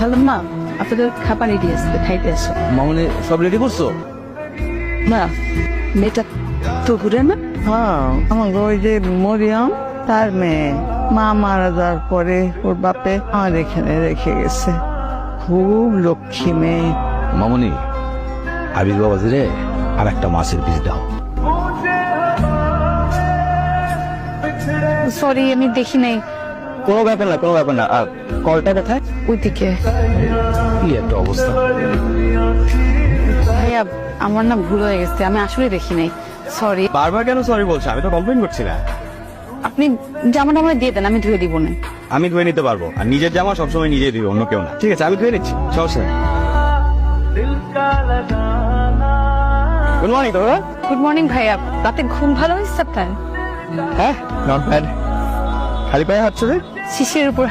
খালাম্মা আপনাদের খাবার রেডি আছে, খাইতে আসো। মামনি সব রেডি করছো? মা মেয়েটা তো ঘুরে না? হ্যাঁ, আমার ওই যে মরিয়ম তার মেয়ে, মা মারা যাওয়ার পরে ওর বাপে আমার এখানে রেখে গেছে। খুব লক্ষ্মী মেয়ে। মামনি আবির বাবাজি রে আর একটা মাছের পিস দাও। সরি আমি দেখি নাই। কোনো ব্যাপার না, কোনো ব্যাপার না। আর কলটা কোথায়? ওইদিকে। কি একটা অবস্থা। ভাইয়া আমার না ভুল হয়ে গেছে, আমি আসলে দেখি নাই। সরি। বারবার কেন সরি বলছো? আমি তো কমপ্লেন করছি না। আপনি জামাটা আমার দিয়ে দেন, আমি ধুয়ে দিব না। আমি ধুয়ে নিতে পারবো, আর নিজের জামা সবসময় নিজেই দিবে, অন্য কেউ না। ঠিক আছে, আমি ধুয়ে নিচ্ছি, সমস্যা নেই। গুড মর্নিং দাদা। গুড মর্নিং ভাইয়া, রাতে ঘুম ভালো হয়েছে আপনার? হ্যাঁ, নট ব্যাড। খালি পায়ে হাঁটছো রে? শিশির উপর